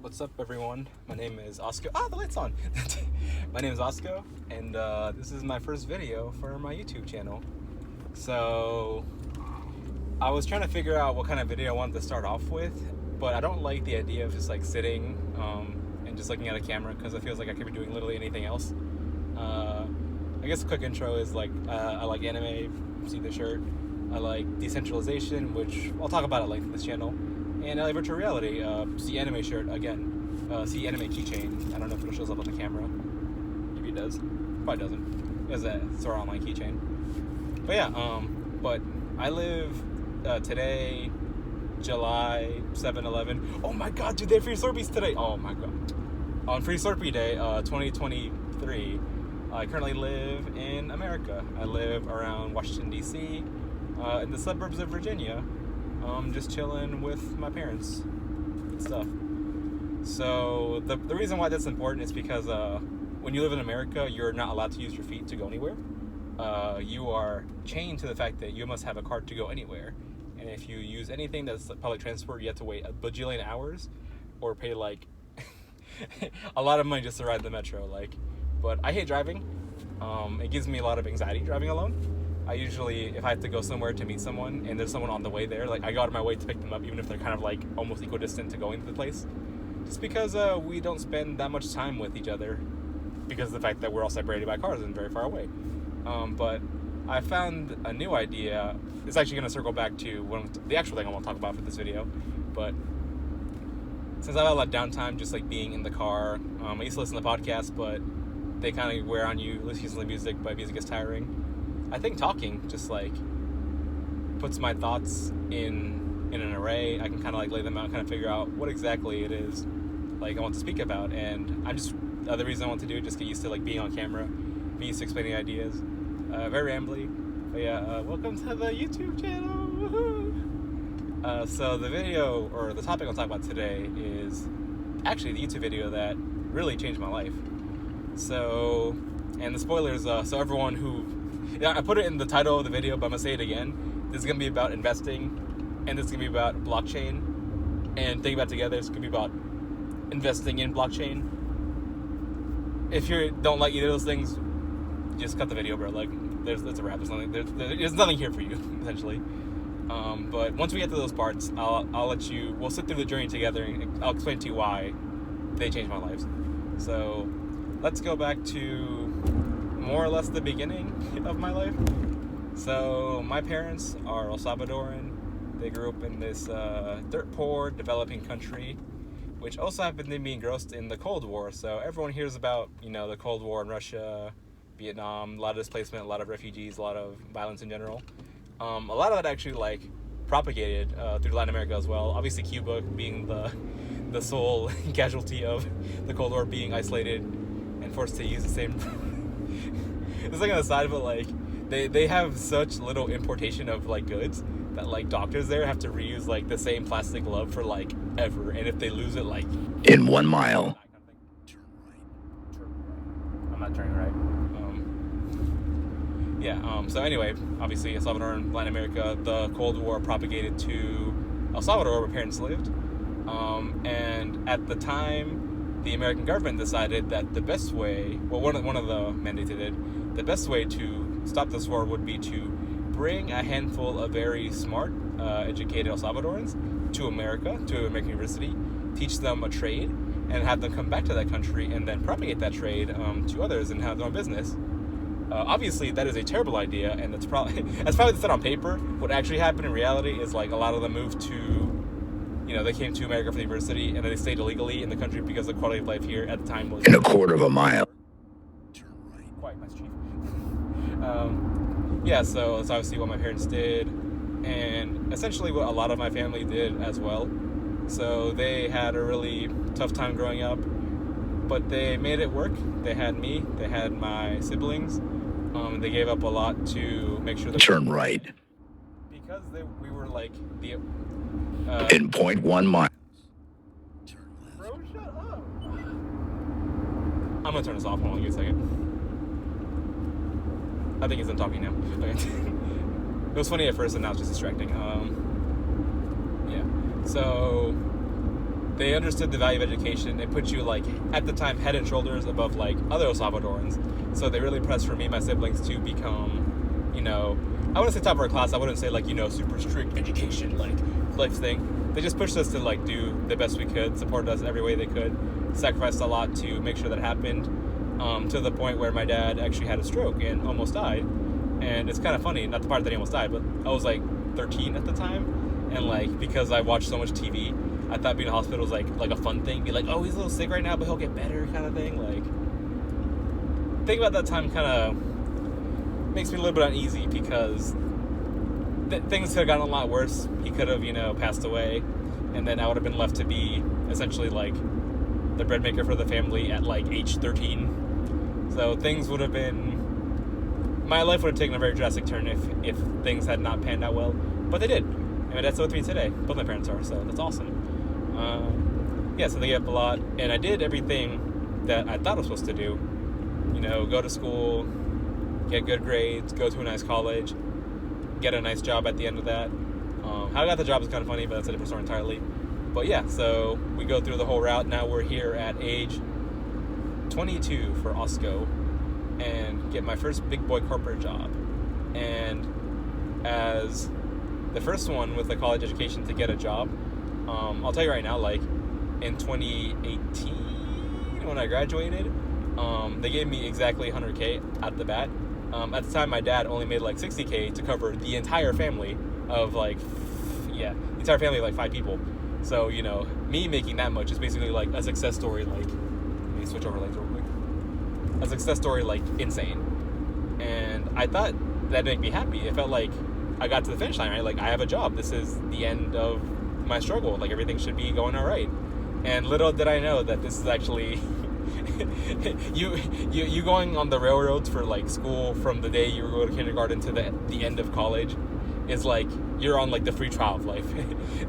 What's up, everyone? My name is Oscar. The light's on. My name is Oscar, and this is my first video for my YouTube channel. So I was trying to figure out what kind of video I wanted to start off with, but I don't like the idea of just like sitting and just looking at a camera, because it feels like I could be doing literally anything else. I guess a quick intro is like I like anime, see the shirt. I like decentralization, which I'll talk about at length in this channel. And I like virtual reality, see anime shirt again, see anime keychain. I don't know if it shows up on the camera. Maybe it does. Probably doesn't. It has a sort of online keychain. But yeah, but I live today, July 7/11. Oh my god, dude, they have free Slurpees today. Oh my god. On Free Slurpee Day, 2023, I currently live in America. I live around Washington, D.C., in the suburbs of Virginia. Just chilling with my parents. Good stuff. So the reason why that's important is because when you live in America, you're not allowed to use your feet to go anywhere. You are chained to the fact that you must have a card to go anywhere. And if you use anything that's public transport, you have to wait a bajillion hours or pay like a lot of money just to ride the metro. But I hate driving. It gives me a lot of anxiety driving alone. I usually, if I have to go somewhere to meet someone and there's someone on the way there, like I go out of my way to pick them up, even if they're kind of like almost equidistant to going to the place. Just because we don't spend that much time with each other because of the fact that we're all separated by cars and very far away. But I found a new idea. It's actually going to circle back to the actual thing I want to talk about for this video. But since I have a lot of downtime just like being in the car, I used to listen to podcasts, but they kind of wear on you, listening to music, but music gets tiring. I think talking just like puts my thoughts in an array. I can kind of like lay them out, kind of figure out what exactly it is like I want to speak about. And the other reason I want to do it, just get used to like being on camera, be used to explaining ideas. Very rambly, but yeah, welcome to the YouTube channel. Woohoo! So the video, or the topic I'll talk about today, is actually the YouTube video that really changed my life. So, and the spoilers, so everyone who, I put it in the title of the video, but I'm going to say it again. This is going to be about investing, and this is going to be about blockchain. And think about it together, it's going to be about investing in blockchain. If you don't like either of those things, just cut the video, bro. Like, that's a wrap. There's nothing here for you, essentially. But once we get to those parts, we'll sit through the journey together, and I'll explain to you why they changed my life. So, let's go back to more or less the beginning of my life. So my parents are El Salvadoran. They grew up in this dirt poor developing country, which also happened to be engrossed in the Cold War. So everyone hears about, the Cold War in Russia, Vietnam, a lot of displacement, a lot of refugees, a lot of violence in general. A lot of that actually like propagated through Latin America as well. Obviously Cuba being the sole casualty of the Cold War, being isolated and forced to use the same it's like on the side, but like they have such little importation of like goods that like doctors there have to reuse like the same plastic glove for like ever, and if they lose it, like in 1 mile. Turn right. I'm not turning right. So anyway, obviously El Salvador and Latin America, the Cold War propagated to El Salvador where my parents lived, and at the time the American government decided that the best way, well, one of the mandates they did, the best way to stop this war would be to bring a handful of very smart, educated El Salvadorans to America, to an American university, teach them a trade, and have them come back to that country and then propagate that trade to others and have their own business. Obviously, that is a terrible idea, and that's probably said on paper. What actually happened in reality is like a lot of them moved to, they came to America for the university, and then they stayed illegally in the country because the quality of life here at the time was in 1/4 mile. Turn right. Quite nice, chief. So that's obviously what my parents did, and essentially what a lot of my family did as well. So they had a really tough time growing up, but they made it work. They had me, they had my siblings. They gave up a lot to make sure that turn right. Because we were like the in 0.1 mile. Turn left. Bro, shut up. I'm gonna turn this off. Hold on, give me a second. I think he's done talking now. Okay. It was funny at first, and now it's just distracting. So they understood the value of education. They put you, like, at the time, head and shoulders above, like, other El Salvadorans. So they really pressed for me and my siblings to become, you know, I wouldn't say top of our class. I wouldn't say, like, you know, super strict education, like, life thing. They just pushed us to, like, do the best we could, supported us every way they could, sacrificed a lot to make sure that happened, to the point where my dad actually had a stroke and almost died. And it's kind of funny, not the part that he almost died, but I was, like, 13 at the time. And, like, because I watched so much TV, I thought being in the hospital was, like a fun thing. Be like, oh, he's a little sick right now, but he'll get better kind of thing. Like, thinking about that time kind of makes me a little bit uneasy because things could have gotten a lot worse. He could have, you know, passed away. And then I would have been left to be essentially, like, the bread maker for the family at, like, age 13. So things would have been... My life would have taken a very drastic turn if things had not panned out well. But they did. And my dad's still with me today. Both my parents are, so that's awesome. Yeah, so they gave up a lot, and I did everything that I thought I was supposed to do. You know, go to school, get good grades, go to a nice college, get a nice job at the end of that. How I got the job is kind of funny, but that's a different story entirely. But yeah, so we go through the whole route. Now we're here at age 22 for OSCO and get my first big boy corporate job. And as the first one with the college education to get a job, I'll tell you right now, like, in 2018, when I graduated, they gave me exactly $100K at the bat. At the time, my dad only made, like, $60K to cover the entire family of, like, the entire family of, like, 5 people. So, you know, me making that much is basically, like, a success story, like, let me switch over legs real quick. A success story, like, insane. And I thought that'd make me happy. It felt like I got to the finish line, right? Like, I have a job. This is the end of my struggle. Like, everything should be going all right. And little did I know that this is actually you going on the railroads for, like, school from the day you were going to kindergarten to the end of college is like you're on, like, the free trial of life.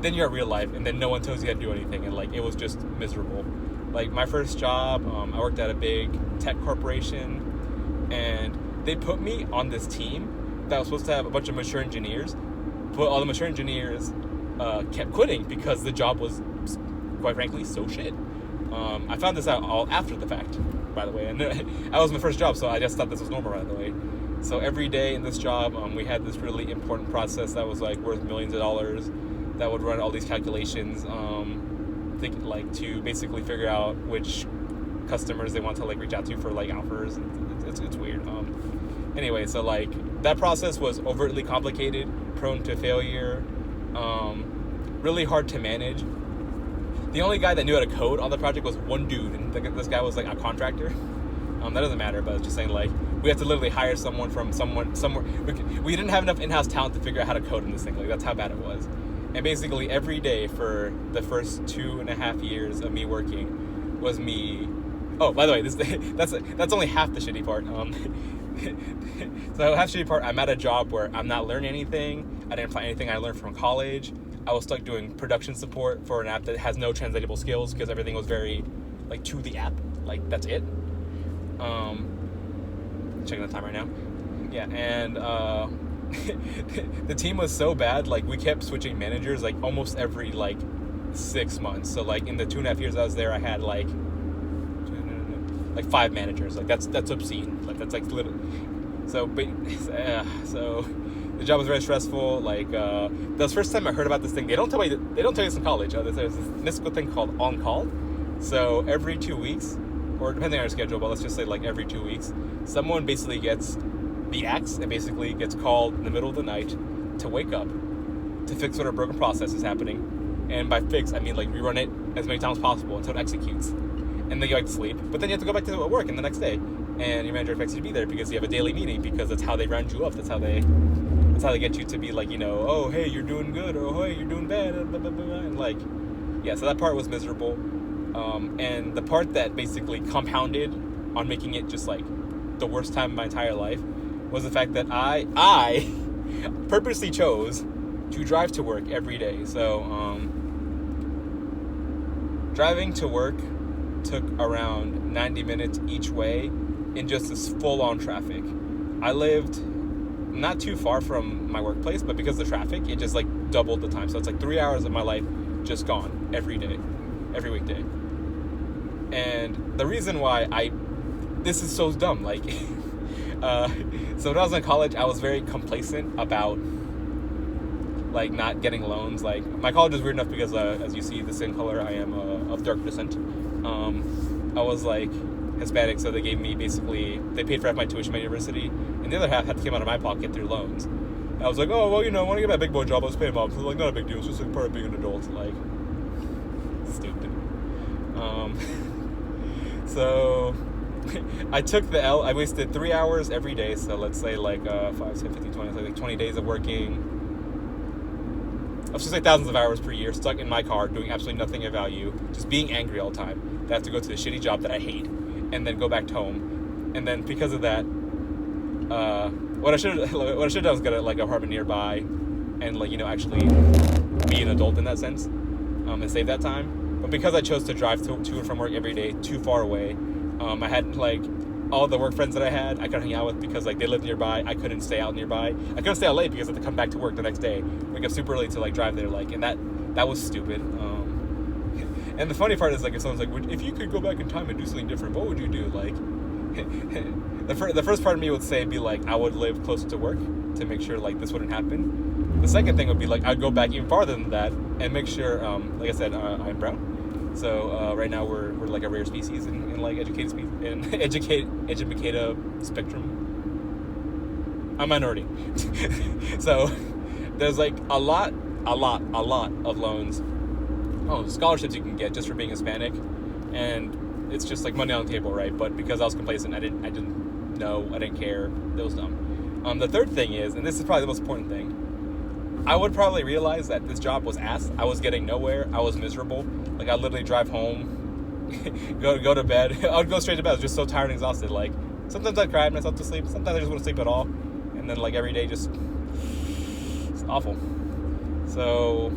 Then you're at real life, and then no one tells you how to do anything, and, like, it was just miserable. Like, my first job, I worked at a big tech corporation, and they put me on this team that was supposed to have a bunch of mature engineers, but all the mature engineers kept quitting because the job was, quite frankly, so shit. I found this out all after the fact, by the way, and that was my first job, so I just thought this was normal, by the way. So every day in this job, we had this really important process that was, like, worth millions of dollars that would run all these calculations, to basically figure out which customers they want to, like, reach out to for, like, offers. It's weird. Anyway, so, like, that process was overtly complicated, prone to failure, really hard to manage. The only guy that knew how to code on the project was one dude, and this guy was, like, a contractor. That doesn't matter, but I was just saying, like, we have to literally hire someone from somewhere. We didn't have enough in-house talent to figure out how to code in this thing. Like, that's how bad it was. And basically every day for the first 2.5 years of me working was me. Oh, by the way, that's only half the shitty part. So half the shitty part, I'm at a job where I'm not learning anything. I didn't apply anything I learned from college. I was stuck doing production support for an app that has no translatable skills because everything was very, like, to the app. Like, that's it. Checking the time right now. Yeah, and the team was so bad, like, we kept switching managers, like, almost every, like, 6 months. So, like, in the 2.5 years I was there, I had, like 5 managers. Like, that's obscene. Like, that's, like, literally. So the job was very stressful. Like, that was the first time I heard about this thing. They don't tell you this in college. There's this mystical thing called on call. So every 2 weeks, or depending on your schedule, but let's just say, like, every 2 weeks, someone basically gets the axe and basically gets called in the middle of the night to wake up to fix whatever broken process is happening. And by fix, I mean, like, rerun it as many times as possible until it executes. And then you go back to sleep. But then you have to go back to work and the next day. And your manager expects you to be there because you have a daily meeting, because that's how they round you up. That's how they get you to be like, you know, oh, hey, you're doing good, or hey, you're doing bad, blah, blah, blah, blah. And, like, yeah, so that part was miserable. And the part that basically compounded on making it just, like, the worst time of my entire life was the fact that I purposely chose to drive to work every day. So driving to work took around 90 minutes each way in just this full-on traffic. I lived not too far from my workplace, but because of the traffic, it just, like, doubled the time. So it's like 3 hours of my life just gone every day. every weekday. And the reason why this is so dumb, like, so when I was in college, I was very complacent about, like, not getting loans. Like, my college is weird enough because, as you see, the skin color, I am of dark descent. I was, like, Hispanic, so they gave me, basically, they paid for half my tuition at my university, and the other half had to come out of my pocket through loans. And I was like, oh, well, I want to get my big boy job, I'll just pay them off. So, like, not a big deal, it's just, like, part of being an adult. Like, stupid. So I took the L. I wasted 3 hours every day. So let's say like 5, 10, 15, 20, like 20 days of working. Let's just say thousands of hours per year stuck in my car doing absolutely nothing of value, just being angry all the time. That I have to go to the shitty job that I hate and then go back home. And then because of that, what I should have done was get a, like, apartment nearby and, like, actually be an adult in that sense, and save that time. But because I chose to drive to and from work every day too far away, I had, like, all the work friends that I had, I couldn't hang out with because, like, they lived nearby. I couldn't stay out nearby. I couldn't stay out late because I had to come back to work the next day, wake up super early to, like, drive there, like, and that was stupid. And the funny part is, like, if someone's like, if you could go back in time and do something different, what would you do? Like, the first part of me would say, be like, I would live close to work to make sure, like, this wouldn't happen. The second thing would be, like, I'd go back even farther than that and make sure, like I said, I'm brown. So right now we're like a rare species in like educated spectrum. I'm minority. So there's like a lot of loans, scholarships you can get just for being Hispanic, and it's just like money on the table, right? But because I was complacent, I didn't know, I didn't care. It was dumb. The third thing is, and this is probably the most important thing, I would probably realize that this job was ass. I was getting nowhere. I was miserable. Like, I'd literally drive home, go to bed. I would go straight to bed. I was just so tired and exhausted. Like, sometimes I'd cry myself to sleep. Sometimes I just wouldn't sleep at all. And then, like, every day it's awful. So,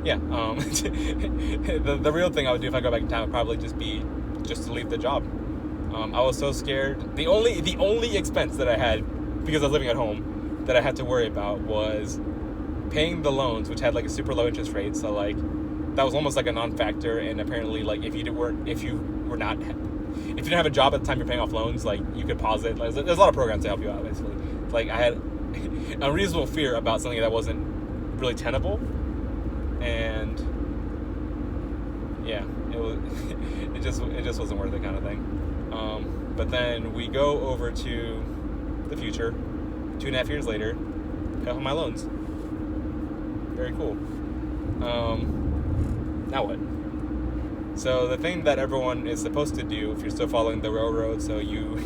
yeah. The real thing I would do if I go back in time would probably just be to leave the job. I was so scared. The only expense that I had, because I was living at home, that I had to worry about was paying the loans, which had like a super low interest rate. So, like, that was almost like a non-factor. And apparently, like, if you didn't have a job at the time you're paying off loans, like, you could pause it. Like, there's a lot of programs to help you out, basically. Like, I had a reasonable fear about something that wasn't really tenable, and yeah, it just wasn't worth it, kind of thing. But then we go over to the future. 2.5 years later, got all my loans. Very cool. Now what? So the thing that everyone is supposed to do if you're still following the railroad, so you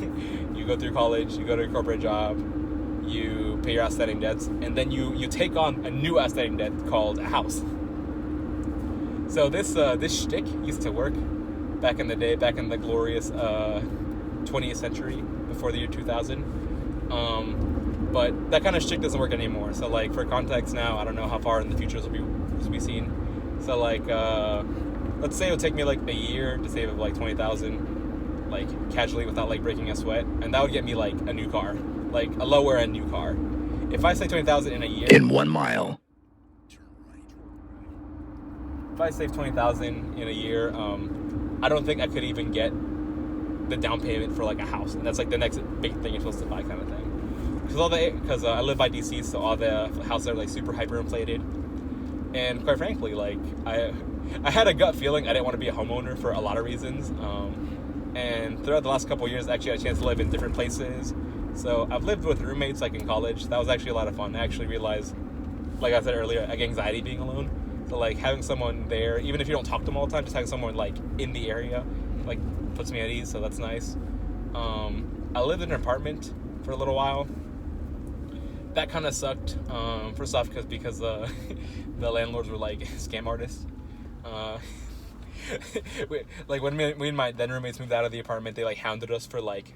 go through college, you go to a corporate job, you pay your outstanding debts, and then you take on a new outstanding debt called a house. So this shtick used to work back in the day, back in the glorious 20th century, before the year 2000. But that kind of shtick doesn't work anymore. So, like, for context now, I don't know how far in the future this will be seen. So, like, let's say it would take me like a year to save like 20,000, like, casually without like breaking a sweat, and that would get me like a new car, like a lower end new car. If I save 20,000 in a year, In 1 mile. if I save 20,000 in a year, I don't think I could even get the down payment for like a house, and that's like the next big thing you're supposed to buy, kind of thing. Because I live by DC, so all the houses are like super hyperinflated, and quite frankly, like I had a gut feeling I didn't want to be a homeowner for a lot of reasons. And throughout the last couple of years, I actually had a chance to live in different places. So I've lived with roommates like in college. That was actually a lot of fun. I actually realized, like I said earlier, I get anxiety being alone. So like having someone there, even if you don't talk to them all the time, just having someone like in the area, like, puts me at ease. So that's nice. I lived in an apartment for a little while. That kind of sucked. First off, because the landlords were like scam artists. Like when me and my then roommates moved out of the apartment, they like hounded us for like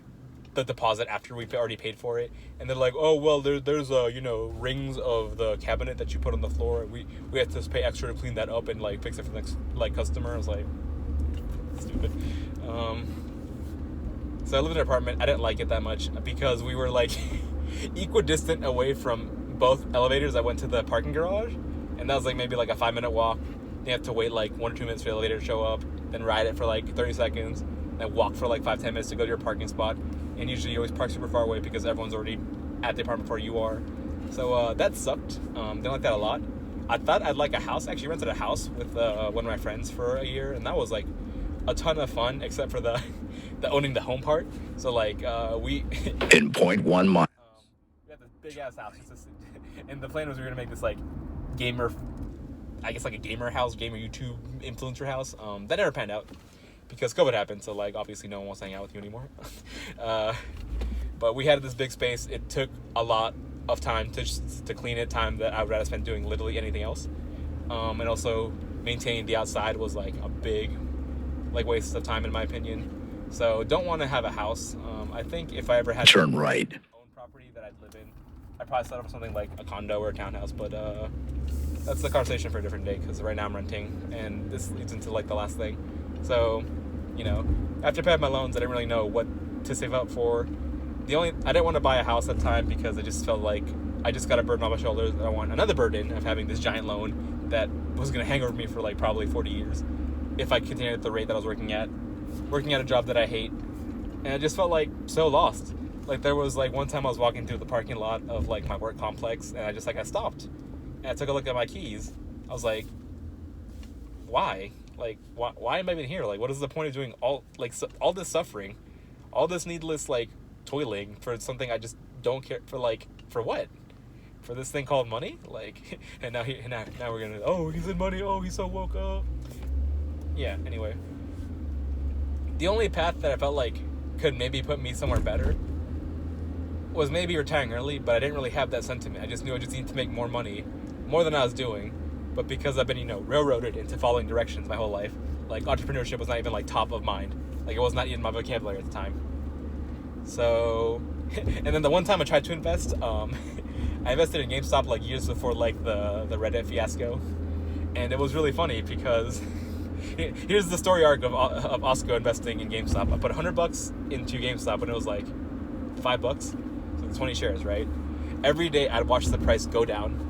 the deposit after we've already paid for it, and they're like, oh well, there's rings of the cabinet that you put on the floor. We have to pay extra to clean that up and like fix it for the next like customer. I was like, stupid. So I lived in an apartment. I didn't like it that much because we were like equidistant away from both elevators. I went to the parking garage, and that was like maybe like a 5-minute walk. you have to wait like 1 or 2 minutes for the elevator to show up, then ride it for like 30 seconds, then walk for like 5-10 minutes to go to your parking spot. And usually you always park super far away because everyone's already at the apartment before you are. So that sucked. Didn't like that a lot. I thought I'd like a house. I actually rented a house with one of my friends for a year, and that was like a ton of fun, except for the owning the home part. So like we In 0.1 mile. we had this big ass house, and the plan was we were gonna make this like gamer, I guess like a gamer house, gamer YouTube influencer house. That never panned out because COVID happened. So like obviously no one wants to hang out with you anymore. But we had this big space. It took a lot of time to clean it, time that I would rather spend doing literally anything else. And also maintaining the outside was like a big like waste of time in my opinion. So don't want to have a house. I think if I ever had Turn right. own property that I'd live in, I'd probably set up something like a condo or a townhouse. But that's the conversation for a different day because right now I'm renting, and this leads into like the last thing. So, you know, after paying my loans, I didn't really know what to save up for. I didn't want to buy a house at the time because I just felt like I just got a burden on my shoulders. I want another burden of having this giant loan that was going to hang over me for like probably 40 years if I continued at the rate that I was working at a job that I hate. And I just felt like so lost. Like there was like one time I was walking through the parking lot of like my work complex, and I stopped and I took a look at my keys. I was like, why? Like why am I even here? Like what is the point of doing all this suffering, all this needless like toiling for something I just don't care for? Like for what? For this thing called money? Like and now we're gonna, oh, he's in money, oh, he's so woke up. Yeah, anyway. The only path that I felt like could maybe put me somewhere better was maybe retiring early, but I didn't really have that sentiment. I just knew I just needed to make more money, more than I was doing. But because I've been, railroaded into following directions my whole life, like entrepreneurship was not even like top of mind. Like it was not even my vocabulary at the time. So, and then the one time I tried to invest, I invested in GameStop like years before like the Reddit fiasco. And it was really funny because here's the story arc of Osco investing in GameStop. I put $100 into GameStop when it was like $5, so 20 shares, right? Every day I'd watch the price go down.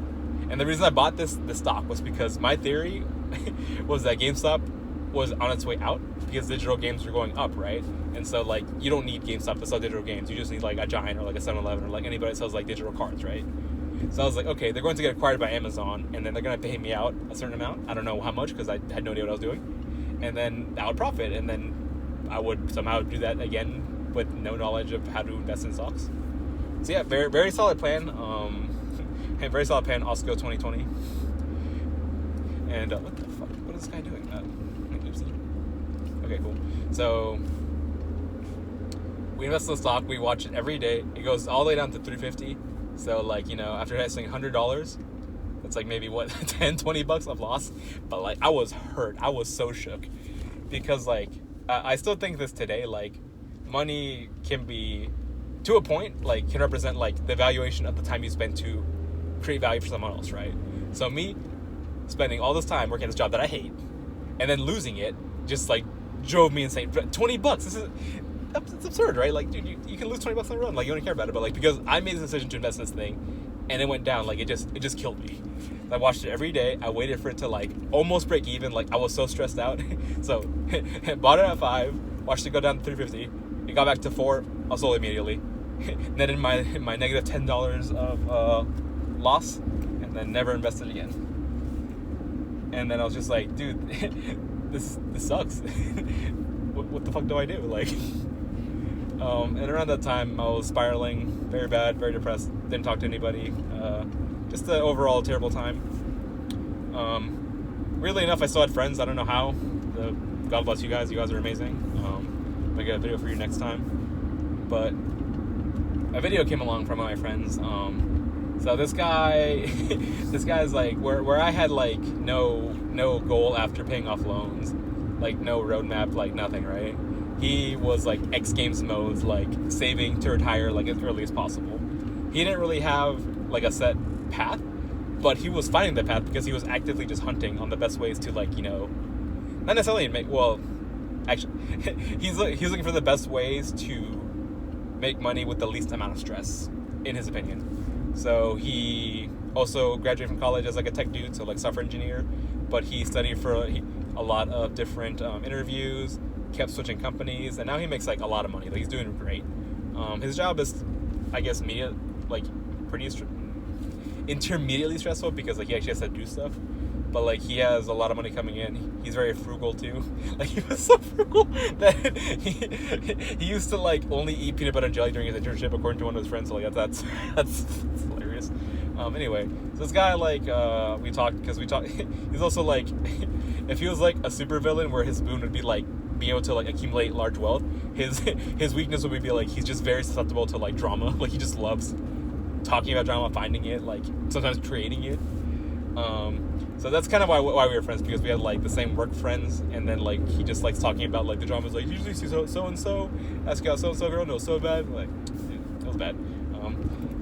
And the reason I bought this stock was because my theory was that GameStop was on its way out because digital games were going up, right? And so like you don't need GameStop to sell digital games. You just need like a Giant or like a 7-Eleven or like anybody that sells like digital cards, right? So I was like, okay, they're going to get acquired by Amazon, and then they're going to pay me out a certain amount. I don't know how much because I had no idea what I was doing. And then I would profit, and then I would somehow do that again with no knowledge of how to invest in stocks. So yeah, very, very solid plan. Very solid plan, Osco 2020. And what the fuck? What is this guy doing? Oopsie. Okay, cool. So we invest in the stock. We watch it every day. It goes all the way down to 350. So like, after investing $100, that's like maybe what, 10, $20 of loss. But like I was hurt. I was so shook because like I still think this today, like money can be, to a point, like can represent like the valuation of the time you spend to create value for someone else, right? So me spending all this time working at this job that I hate and then losing it just like drove me insane. $20, it's absurd, right? Like, dude, you can lose $20 on the road. Like, you don't care about it. But like, because I made the decision to invest in this thing and it went down, like it just killed me. I watched it every day. I waited for it to like almost break even. Like I was so stressed out. So bought it at 5, watched it go down to 350. It got back to 4. I sold immediately. Netted my negative $10 of loss, and then never invested again. And then I was just like, dude, this sucks. What the fuck do I do? Like, and around that time I was spiraling very bad, very depressed, didn't talk to anybody, just an overall terrible time. Weirdly enough, I still had friends. I don't know how. God bless you guys are amazing. I'll get a video for you next time. But a video came along from one of my friends. So this guy's like where I had like no goal after paying off loans, like no roadmap, like nothing, right? He was like X Games modes, like saving to retire like as early as possible. He didn't really have like a set path, but he was finding the path because he was actively just hunting on the best ways to like, not necessarily actually he's looking for the best ways to make money with the least amount of stress, in his opinion. So he also graduated from college as like a tech dude, so like software engineer, but he studied for a lot of different interviews, kept switching companies, and now he makes like a lot of money. Like, he's doing great. His job is, I guess, pretty intermediately stressful because like he actually has to do stuff. But like he has a lot of money coming in. He's very frugal too. Like, he was so frugal that he used to like only eat peanut butter and jelly during his internship, according to one of his friends. So like that's hilarious. Anyway, so this guy, like, we talked. He's also like, if he was like a super villain where his boon would be like being able to like accumulate large wealth, his weakness would be like he's just very susceptible to like drama. Like, he just loves talking about drama, finding it, like sometimes creating it. So that's kind of why we were friends, because we had like the same work friends, and then like he just likes talking about like the dramas. Like, usually see so and so, ask out so and so girl, no, so bad. Like, dude, that was bad.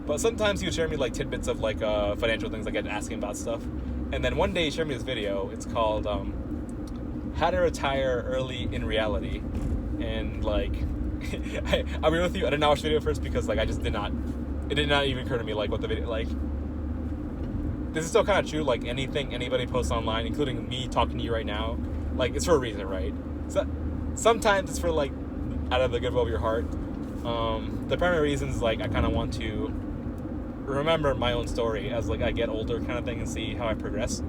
But sometimes he would share me like tidbits of like financial things, like I'd ask him about stuff. And then one day he shared me this video. It's called "How to Retire Early in Reality," and like I'll be with you. I did not watch the video first because like it did not even occur to me like what the video like. This is still kind of true. Like, anything anybody posts online, including me talking to you right now, like, it's for a reason, right? So sometimes it's for like out of the goodwill of your heart. The primary reason is like I kind of want to remember my own story as like I get older, kind of thing, and see how I progress.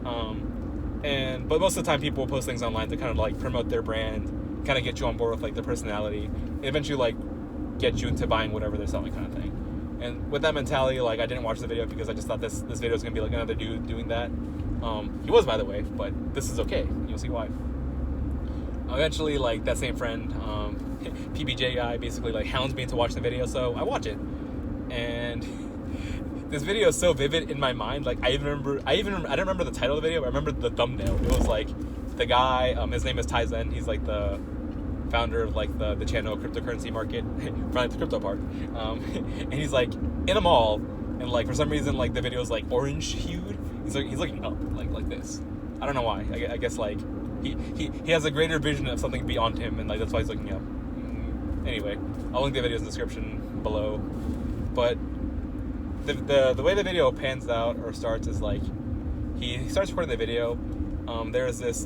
But most of the time, people will post things online to kind of like promote their brand, kind of get you on board with like their personality, and eventually like get you into buying whatever they're selling, kind of thing. And with that mentality, like, I didn't watch the video because I just thought this video was gonna be like another dude doing that. He was, by the way, but this is okay. You'll see why. Eventually, like, that same friend, PBJ guy, basically like hounds me into watching the video, so I watch it. And this video is so vivid in my mind. Like, I don't remember the title of the video, but I remember the thumbnail. It was like the guy, his name is Tizen. He's like the founder of like the channel cryptocurrency market, from like the crypto part, and he's like in a mall, and like for some reason like the video is like orange hued. He's looking up like this. I don't know why. I guess like he has a greater vision of something beyond him, and like that's why he's looking up. Anyway, I'll link the video's description below. But the way the video pans out or starts is like he starts recording the video. There's this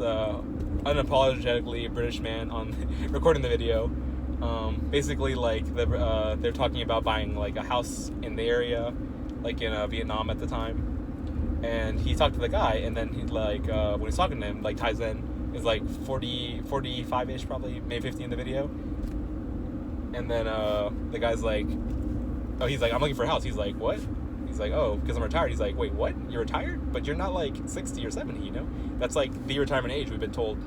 unapologetically British man on recording the video. Basically, like they're talking about buying like a house in the area, like in Vietnam at the time. And he talked to the guy, and then he like when he's talking to him, like Tizen is like 45-ish, probably maybe 50 in the video. And then the guy's like, oh, he's like, I'm looking for a house. He's like, what? He's like, oh, because I'm retired. He's like, wait, what? You're retired? But you're not like 60 or 70, you know? That's like the retirement age we've been told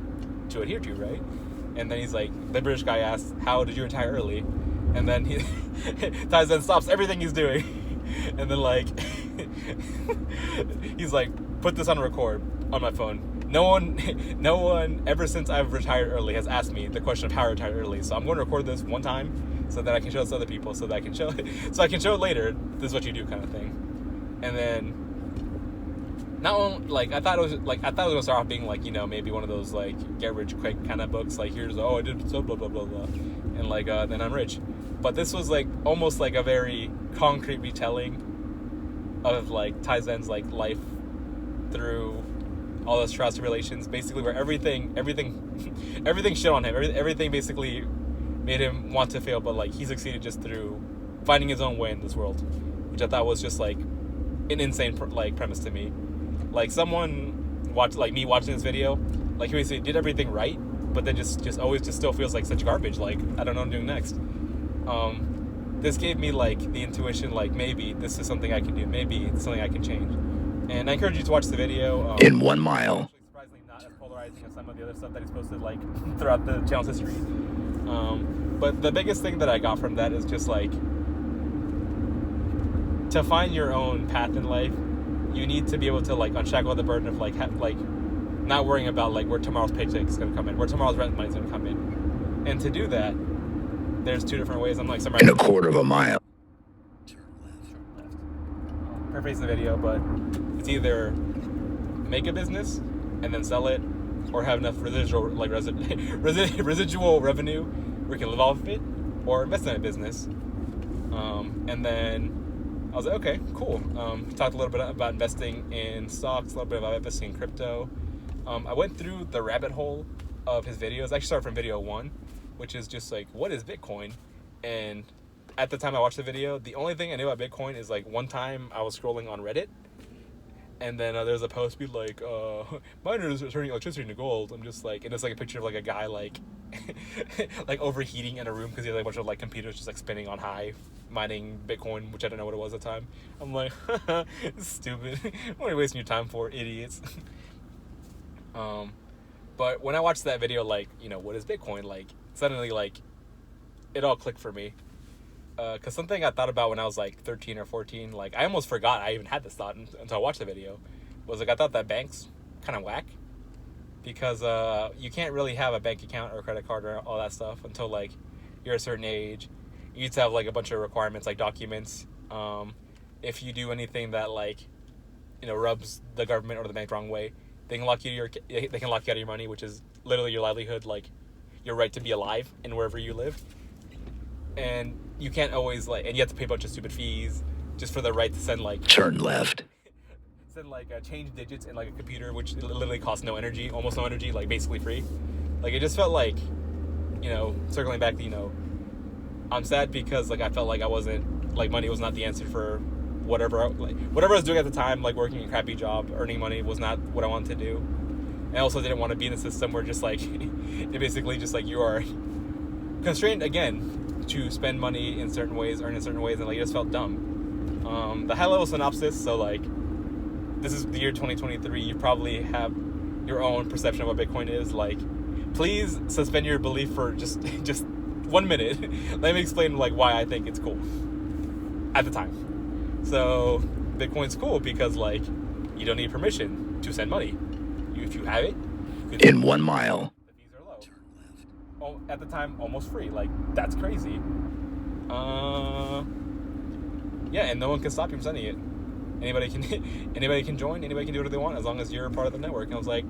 to adhere to, right? And then he's like, the British guy asks, how did you retire early? And then Tizen stops everything he's doing. And then like, he's like, put this on record on my phone. No one ever since I've retired early has asked me the question of how I retired early. So I'm going to record this one time so that I can show this to other people, so I can show it later. This is what you do, kind of thing. And then not only like I thought it was gonna start off being like, you know, maybe one of those like get rich quick kind of books, like here's I did so blah blah blah blah, and like then I'm rich. But this was like almost like a very concrete retelling of like Tizen's like life through all those trust relations, basically, where everything shit on him. Everything basically made him want to fail, but like he succeeded just through finding his own way in this world, which I thought was just like an insane like premise to me. Like someone watching this video, like he basically did everything right, but then just always just still feels like such garbage. Like, I don't know what I'm doing next. This gave me like the intuition, like maybe this is something I can do, maybe it's something I can change. And I encourage you to watch the video. In 1 mile. Surprisingly not as polarizing as some of the other stuff that he's posted like throughout the channel's history. But the biggest thing that I got from that is just like, to find your own path in life, you need to be able to like unshackle the burden of like not worrying about like where tomorrow's paycheck is going to come in, where tomorrow's rent money is going to come in. And to do that, there's two different ways. I'm like, in a quarter of a mile. Paraphrasing the video, but it's either make a business and then sell it, or have enough residual revenue where you can live off of it, or invest in a business, and then was like, okay, cool. He talked a little bit about investing in stocks, a little bit about investing in crypto. I went through the rabbit hole of his videos. I actually started from video 1, which is just like, what is Bitcoin? And at the time I watched the video, the only thing I knew about Bitcoin is like one time I was scrolling on Reddit, and then there's a post be like, miners are turning electricity into gold. I'm just like, and it's like a picture of like a guy like like overheating in a room because he had like a bunch of like computers just like spinning on high, mining Bitcoin, which I don't know what it was at the time. I'm like, it's stupid. What are you wasting your time for, idiots? But when I watched that video, like, you know, what is Bitcoin? Like, suddenly, like, it all clicked for me. Because something I thought about when I was like 13 or 14, like, I almost forgot I even had this thought until I watched the video, was like, I thought that banks kind of whack. Because you can't really have a bank account or a credit card or all that stuff until like you're a certain age. You need to have like a bunch of requirements, like documents. If you do anything that like, you know, rubs the government or the bank wrong way, they can lock you out of your money, which is literally your livelihood, like your right to be alive and wherever you live. And you can't always like, and you have to pay a bunch of stupid fees just for the right to send like Turn left. Change digits in like a computer, which literally costs no energy, almost no energy, like basically free. Like it just felt like, you know, circling back to, you know, I'm sad because like I felt like I wasn't, like money was not the answer for whatever I was doing at the time, like working a crappy job, earning money was not what I wanted to do. And I also didn't want to be in a system where just like it basically just like you are constrained again to spend money in certain ways, earn in certain ways, and like it just felt dumb. The high level synopsis, so like this is the year 2023, you probably have your own perception of what Bitcoin is. Like, please suspend your belief for just 1 minute. Let me explain like why I think it's cool at the time. So Bitcoin's cool because like you don't need permission to send money. If you have it, In 1 mile. the fees are low. Oh, at the time, almost free. Like that's crazy. Yeah, and no one can stop you from sending it. Anybody can join, anybody can do whatever they want as long as you're a part of the network. And I was like,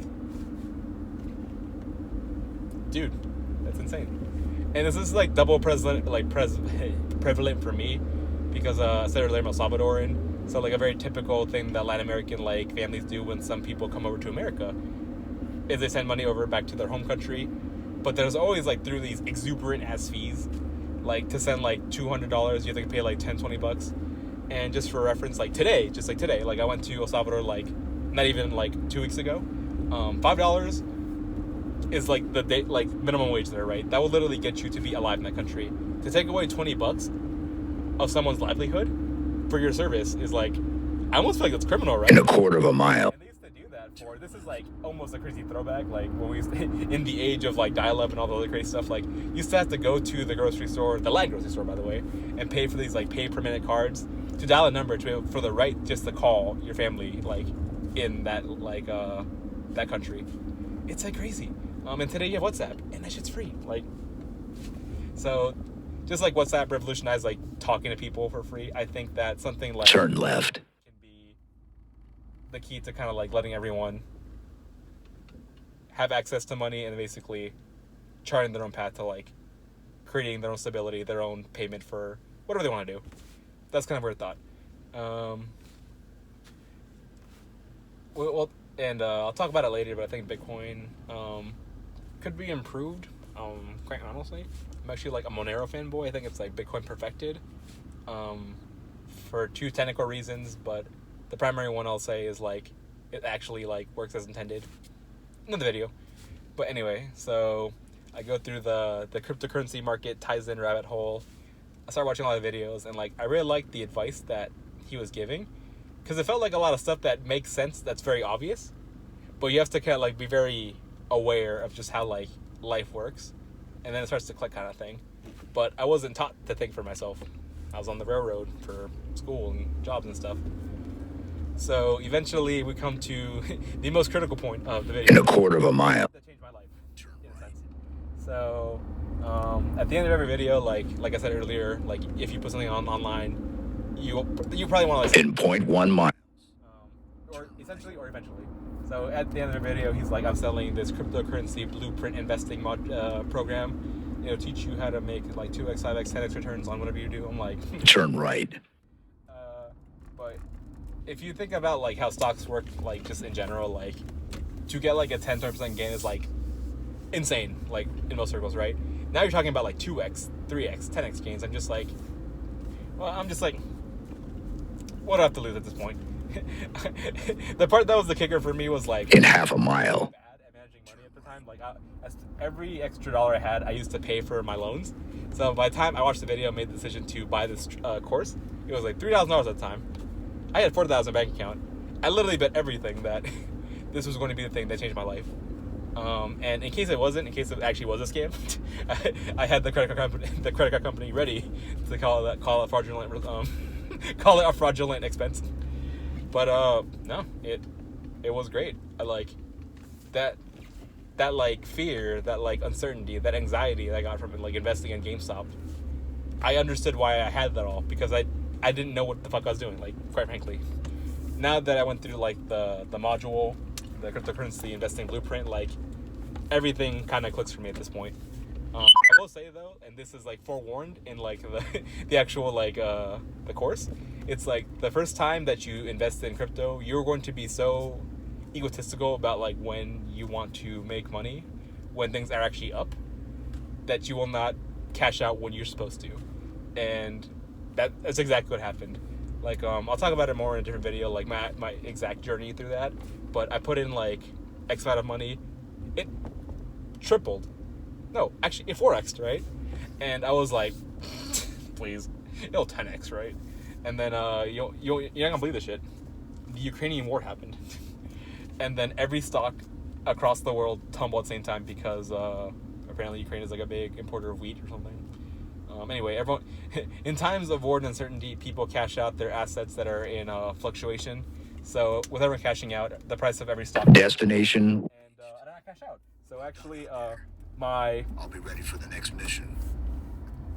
dude, that's insane. And this is like double prevalent for me because I said earlier I'm El Salvadoran, so like a very typical thing that Latin American like families do when some people come over to America is they send money over back to their home country, but there's always like through these exuberant ass fees, like to send like $200 you have to pay like $10-20. And just for reference, like today, like I went to El Salvador like not even like 2 weeks ago. $5 is like the day, like minimum wage there, right? That will literally get you to be alive in that country. To take away $20 of someone's livelihood for your service is like, I almost feel like that's criminal, right? In a quarter of a mile. And they used to do that for, this is like almost a crazy throwback, like when we used to, in the age of like dial-up and all the other crazy stuff, like you used to have to go to the grocery store, the Latin grocery store by the way, and pay for these like pay per minute cards to dial a number for the right just to call your family like in that like that country. It's like crazy. And today you have WhatsApp and that shit's free. Like, so just like WhatsApp revolutionized like talking to people for free, I think that something like Turn left. can be the key to kind of like letting everyone have access to money and basically charting their own path to like creating their own stability, their own payment for whatever they want to do. That's kind of a weird thought. And I'll talk about it later, but I think Bitcoin could be improved, quite honestly. I'm actually like a Monero fanboy. I think it's like Bitcoin perfected for 2 technical reasons, but the primary one I'll say is like it actually like works as intended. Another video. But anyway, so I go through the cryptocurrency market ties in rabbit hole. I started watching a lot of videos, and like I really liked the advice that he was giving, because it felt like a lot of stuff that makes sense, that's very obvious, but you have to kind of like be very aware of just how like life works, and then it starts to click kind of thing. But I wasn't taught to think for myself. I was on the railroad for school and jobs and stuff. So eventually we come to the most critical point of the video. In a quarter of a mile. That changed my life, in a sense. So at the end of every video, like I said earlier, like if you put something online, you probably want to like In 0.1 mile. or eventually. So at the end of the video, he's like, I'm selling this cryptocurrency blueprint investing program. It'll teach you how to make like 2x, 5x, 10x returns on whatever you do. I'm like, Turn right. if you think about like how stocks work, like just in general, like to get like a 10-20% gain is like insane, like in most circles, right? Now you're talking about like 2x, 3x, 10x gains. I'm just like, what do I have to lose at this point? The part that was the kicker for me was like In half a mile. bad at managing money at the time. Like every extra dollar I had, I used to pay for my loans. So by the time I watched the video, made the decision to buy this course, it was like $3,000 at the time. I had $4,000 in my bank account. I literally bet everything that this was going to be the thing that changed my life. And in case it wasn't, in case it actually was a scam, I had the credit card company ready to call it fraudulent, call it a fraudulent expense. But no, it was great. I like that like fear, that like uncertainty, that anxiety that I got from like investing in GameStop. I understood why I had that all, because I didn't know what the fuck I was doing, like, quite frankly. Now that I went through like the module, the cryptocurrency investing blueprint, like everything kind of clicks for me at this point. I will say though, and this is like forewarned in like the actual like the course, it's like the first time that you invest in crypto, you're going to be so egotistical about like when you want to make money, when things are actually up, that you will not cash out when you're supposed to. And that's exactly what happened. Like I'll talk about it more in a different video, like my exact journey through that. But I put in like X amount of money, it tripled. No, actually it 4x'd, right? And I was like, please, it'll 10x, right? And then you're not gonna believe this shit. The Ukrainian war happened, and then every stock across the world tumbled at the same time because apparently Ukraine is like a big importer of wheat or something. Anyway, everyone in times of war and uncertainty, people cash out their assets that are in fluctuation. So with everyone cashing out, the price of every stock Destination. and I did not cash out. So actually, I'll be ready for the next mission.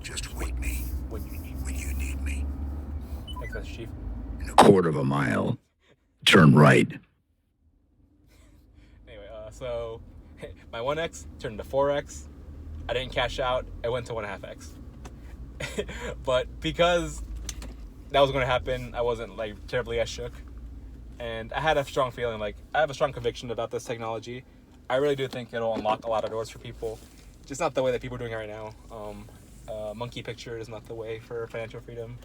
Just wait me when you need when you need me. Thanks, Mr. Chief. Quarter of a mile. Turn right. Anyway, so my 1x turned to 4x. I didn't cash out. I went to 1.5x. But because that was going to happen, I wasn't like terribly as shook. And I had a strong feeling, like I have a strong conviction about this technology. I really do think it'll unlock a lot of doors for people. Just not the way that people are doing it right now. Monkey picture is not the way for financial freedom.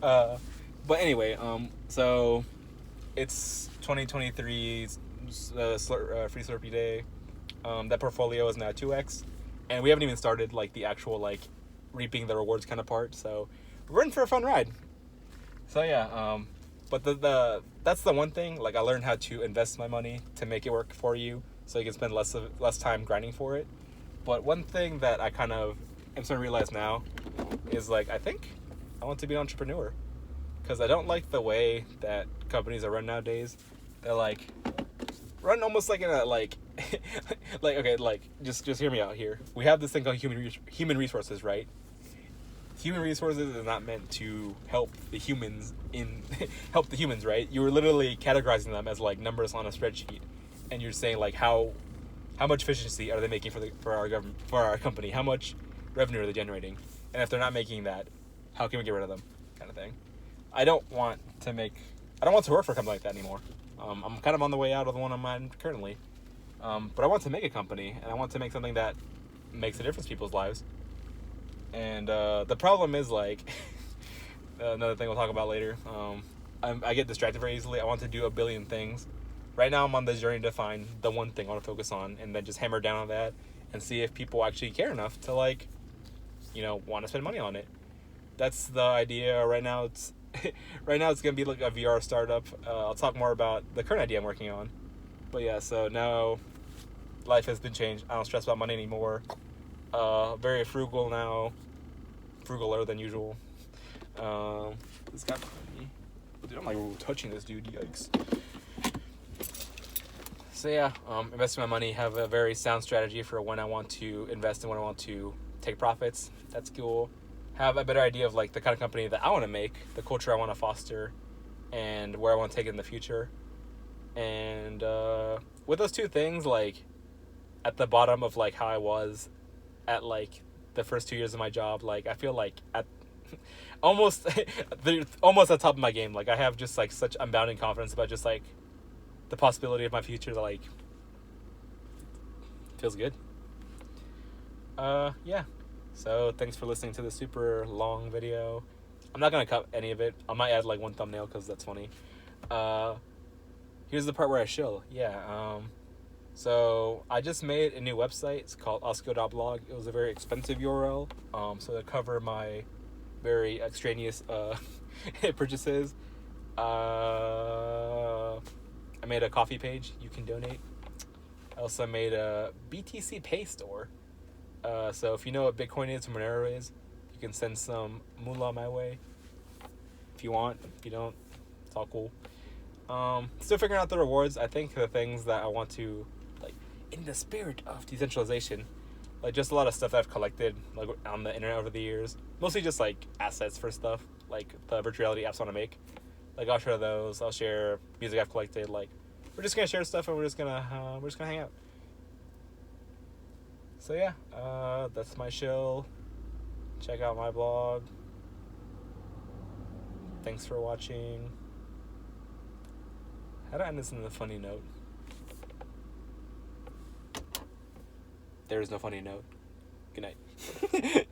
But anyway, so it's 2023's Free Slurpee Day. That portfolio is now 2x, and we haven't even started like the actual like reaping the rewards kind of part. So we're in for a fun ride. So yeah, but that's the one thing. Like I learned how to invest my money to make it work for you, so you can spend less time grinding for it. But one thing that I kind of am starting to realize now is like I think I want to be an entrepreneur, because I don't like the way that companies are run nowadays. They're like run almost like in a like like okay, like just hear me out here. We have this thing called human resources, right? Human resources is not meant to help the humans help the humans, right? You're literally categorizing them as like numbers on a spreadsheet, and you're saying like how much efficiency are they making for our government, for our company? How much revenue are they generating? And if they're not making that, how can we get rid of them? Kind of thing. I don't want to work for a company like that anymore. I'm kind of on the way out of the one I'm on currently. But I want to make a company, and I want to make something that makes a difference in people's lives. And the problem is like another thing we'll talk about later. I get distracted very easily. I want to do a billion things. Right now I'm on this journey to find the one thing I want to focus on, and then just hammer down on that and see if people actually care enough to like, want to spend money on it. That's the idea right now. It's gonna be like a VR startup. I'll talk more about the current idea I'm working on. But yeah, so now life has been changed. I don't stress about money anymore. Very frugal now, frugaler than usual. This got me. Dude, I'm like touching this dude. Yikes. So yeah, investing my money, have a very sound strategy for when I want to invest and when I want to take profits. That's cool. Have a better idea of like the kind of company that I want to make, the culture I want to foster, and where I want to take it in the future. And with those two things, like at the bottom of like how I was at like the first 2 years of my job, like I feel like almost they're almost at the top of my game. Like I have just like such unbounded confidence about just like the possibility of my future that like feels good. Yeah. So thanks for listening to the super long video. I'm not gonna cut any of it. I might add like one thumbnail because that's funny. Here's the part where I shill. Yeah. So I just made a new website. It's called osco.blog. It was a very expensive URL. So to cover my very extraneous purchases, I made a coffee page. You can donate. I also made a BTC Pay store. So if you know what Bitcoin is, Monero is, you can send some moolah my way. If you want, if you don't, it's all cool. Still figuring out the rewards. I think the things that I want to, like, in the spirit of decentralization, like just a lot of stuff that I've collected like on the internet over the years. Mostly just like assets for stuff, like the virtual reality apps I want to make. Like I'll share those. I'll share music I've collected. Like we're just gonna share stuff and we're just gonna hang out. So yeah, that's my shill. Check out my blog. Thanks for watching. How do I end this on a funny note? There is no funny note. Good night.